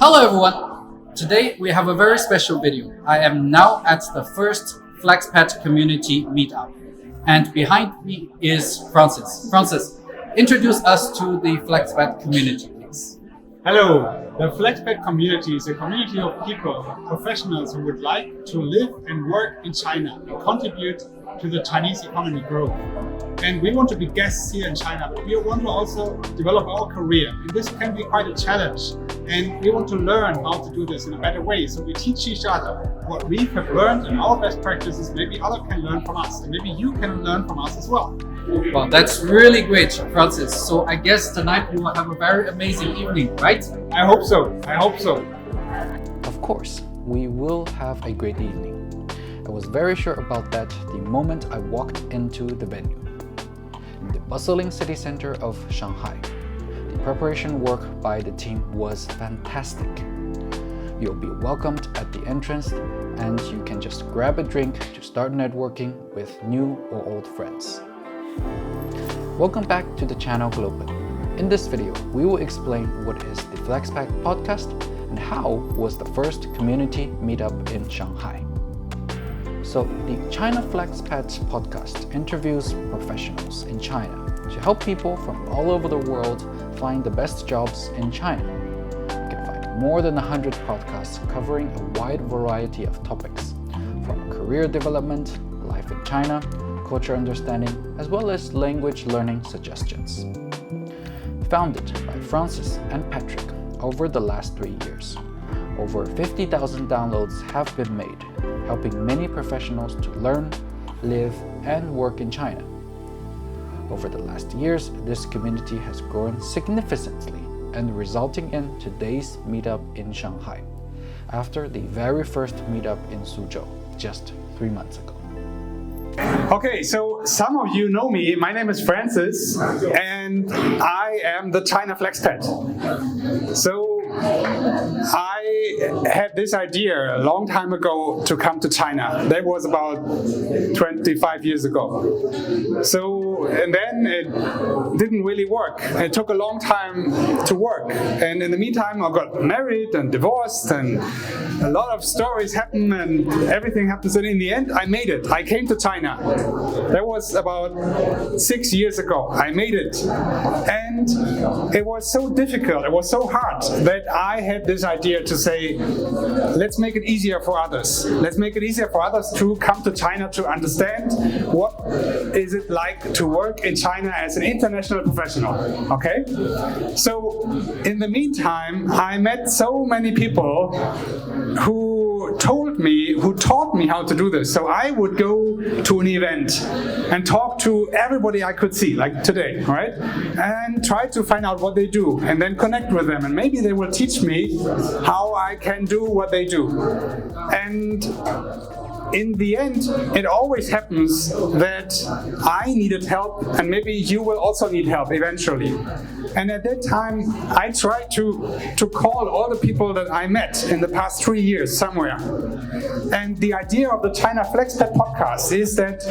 Hello everyone! Today we have a very special video. I am now at the first Flexpat community meetup. And behind me is Francis. Francis, introduce us to the Flexpat community, please. Hello, the Flexpat community is a community of people, professionals who would like to live and work in China and contribute to the Chinese economy growth. And we want to be guests here in China, but we want to also develop our career. And this can be quite a challenge. And we want to learn how to do this in a better way. So we teach each other what we have learned and our best practices. Maybe others can learn from us, and maybe you can learn from us as well. Well, that's really great, Francis. So I guess tonight we will have a very amazing evening, right? I hope so. I hope so. Of course, we will have a great evening. I was very sure about that the moment I walked into the venue. In the bustling city center of Shanghai, the preparation work by the team was fantastic. You'll be welcomed at the entrance and you can just grab a drink to start networking with new or old friends. Welcome back to the channel globally. In this video, we will explain what is the Flexpat podcast and how was the first community meetup in Shanghai. So the China Flexpat podcast interviews professionals in China to help people from all over the world find the best jobs in China. You can find more than 100 podcasts covering a wide variety of topics, from career development, life in China, culture understanding, as well as language learning suggestions. Founded by Francis and Patrick over the last 3 years, over 50,000 downloads have been made, helping many professionals to learn, live, and work in China. Over the last years, this community has grown significantly and resulting in today's meetup in Shanghai, after the very first meetup in Suzhou just 3 months ago. Okay, so some of you know me. My name is Francis, and I am the China Flexpat. So I had this idea a long time ago to come to China. That was about 25 years ago. So, and then it didn't really work. It took a long time to work. And in the meantime, I got married and divorced, and a lot of stories happened, and everything happens. And in the end, I made it. I came to China. That was about 6 years ago. I made it. And it was so difficult, it was so hard that I had this idea to say, let's make it easier for others. Let's make it easier for others to come to China to understand what is it like to work in China as an international professional. Okay? So in the meantime, I met so many people who taught me how to do this. So I would go to an event and talk to everybody I could see, like today, right? And try to find out what they do and then connect with them. And maybe they will teach me how I can do what they do. And in the end, it always happens that I needed help, and maybe you will also need help eventually. And at that time, I tried to call all the people that I met in the past 3 years somewhere. And the idea of the China Flexpat podcast is that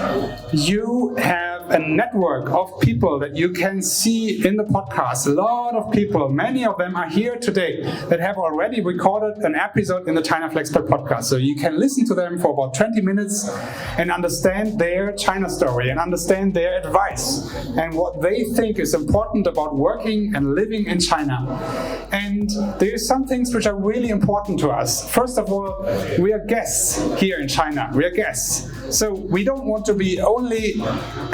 you have a network of people that you can see in the podcast. A lot of people, many of them are here today that have already recorded an episode in the China Flexpat podcast. So you can listen to them for about 20 minutes and understand their China story and understand their advice and what they think is important about working and living in China. And there are some things which are really important to us. First of all, we are guests here in China. We are guests. So we don't want to be only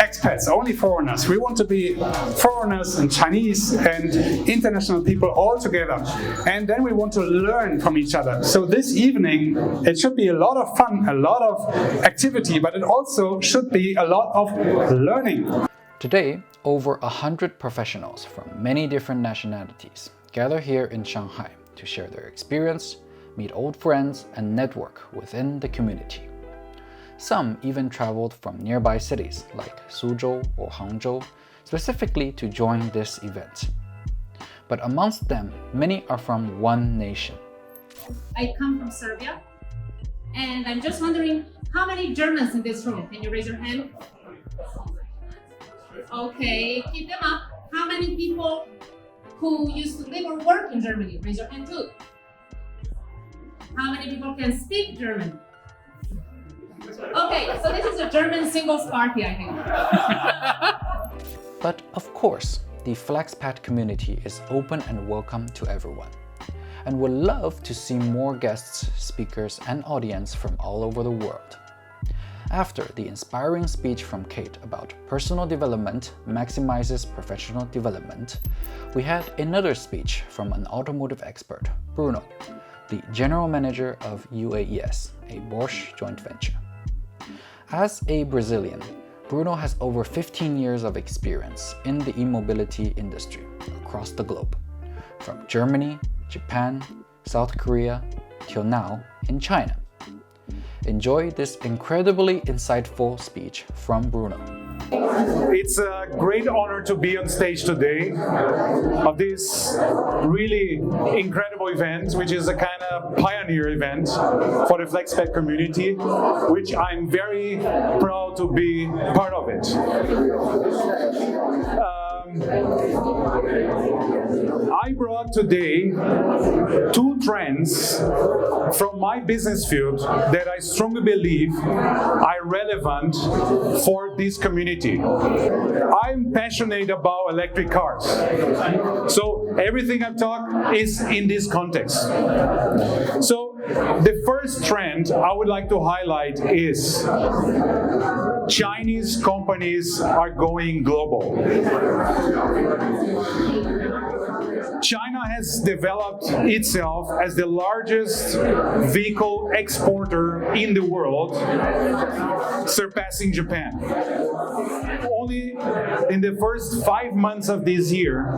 expats, only foreigners. We want to be foreigners and Chinese and international people all together. And then we want to learn from each other. So this evening, it should be a lot of fun, a lot of activity, but it also should be a lot of learning. Today, over 100 professionals from many different nationalities gather here in Shanghai to share their experience, meet old friends, and network within the community. Some even traveled from nearby cities like Suzhou or Hangzhou specifically to join this event. But amongst them, many are from one nation. I come from Serbia, and I'm just wondering, how many Germans in this room? Can you raise your hand? Okay, keep them up. How many people who used to live or work in Germany? Raise your hand too. how many people can speak German? Okay, so this is a German singles party, I think. But of course, the Flexpat community is open and welcome to everyone, and would love to see more guests, speakers, and audience from all over the world. After the inspiring speech from Kate about personal development maximizes professional development, we had another speech from an automotive expert, Bruno, the general manager of UAES, a Bosch joint venture. As a Brazilian, Bruno has over 15 years of experience in the e-mobility industry across the globe, from Germany, Japan, South Korea, till now in China. Enjoy this incredibly insightful speech from Bruno. It's a great honor to be on stage today of this really incredible event, which is a kind of pioneer event for the Flexpat community, which I'm very proud to be part of it. I brought today two trends from my business field that I strongly believe are relevant for this community. I'm passionate about electric cars, so everything I talk is in this context. So the first trend I would like to highlight is Chinese companies are going global. China has developed itself as the largest vehicle exporter in the world, surpassing Japan. Only in the first 5 months of this year,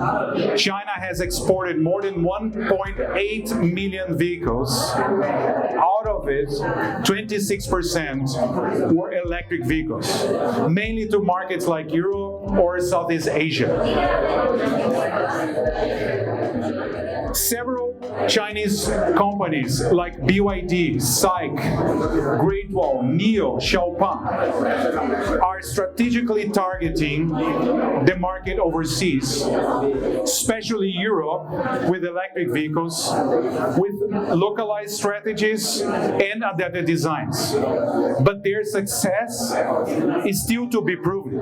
China has exported more than 1.8 million vehicles. Out of it, 26% were electric vehicles, mainly to markets like Europe or Southeast Asia. Several Chinese companies like BYD, SAIC, Great Wall, NIO, Xiaopeng are strategically targeting the market overseas, especially Europe, with electric vehicles, with localized strategies and adapted designs. But their success is still to be proven.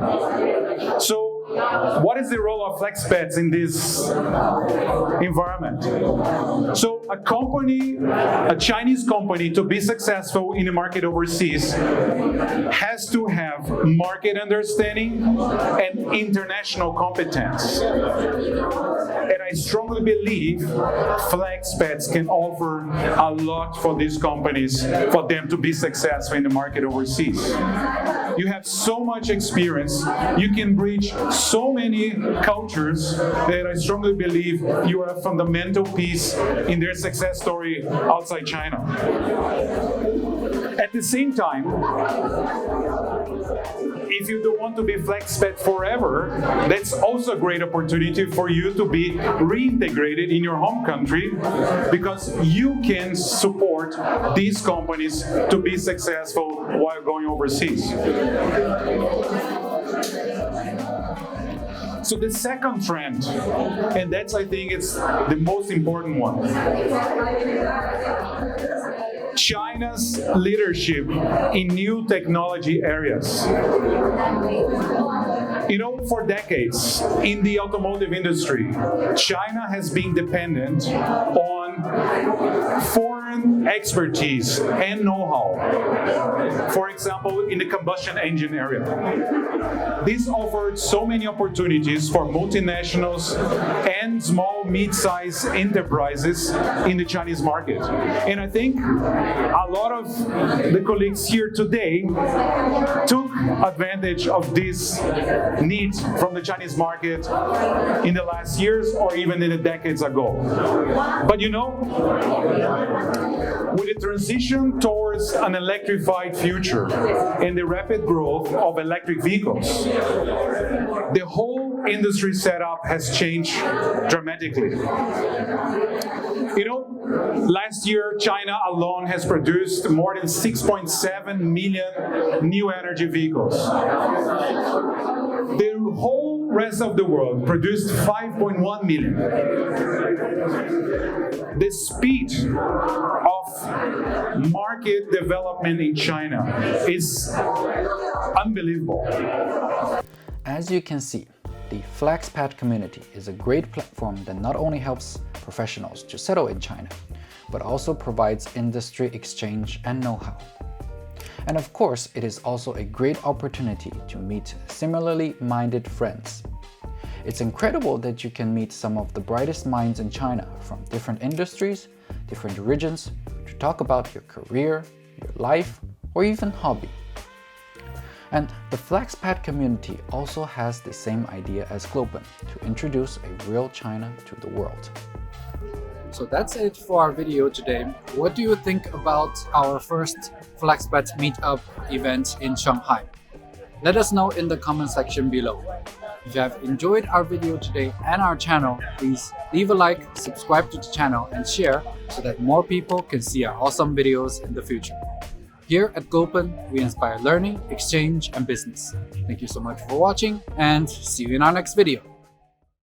So, what is the role of Flexpats in this environment? So a company, a Chinese company, to be successful in the market overseas has to have market understanding and international competence. And I strongly believe Flexpats can offer a lot for these companies for them to be successful in the market overseas. You have so much experience, you can bridge so many cultures that I strongly believe you are a fundamental piece in their success story outside China. At the same time, if you don't want to be Flexpat forever, that's also a great opportunity for you to be reintegrated in your home country, because you can support these companies to be successful while going overseas. So the second trend, and that's, I think, it's the most important one. China's leadership in new technology areas. You know, for decades in the automotive industry, China has been dependent on foreign expertise and know-how. For example, in the combustion engine area. This offered so many opportunities for multinationals and small, mid-sized enterprises in the Chinese market. And I think a lot of the colleagues here today took advantage of this need from the Chinese market in the last years or even in the decades ago. But you know, with the transition towards an electrified future and the rapid growth of electric vehicles, the whole industry setup has changed dramatically. You know, last year, China alone has produced more than 6.7 million new energy vehicles. The whole rest of the world produced 5.1 million. The speed of market development in China is unbelievable. As you can see, the Flexpat community is a great platform that not only helps professionals to settle in China, but also provides industry exchange and know-how. And of course, it is also a great opportunity to meet similarly minded friends. It's incredible that you can meet some of the brightest minds in China from different industries, different regions, to talk about your career, your life, or even hobby. And the Flexpat community also has the same idea as Globen, to introduce a real China to the world. So that's it for our video today. What do you think about our first Flexpat Meetup event in Shanghai? Let us know in the comment section below. If you have enjoyed our video today and our channel, please leave a like, subscribe to the channel, and share so that more people can see our awesome videos in the future. Here at Globen, we inspire learning, exchange, and business. Thank you so much for watching, and see you in our next video.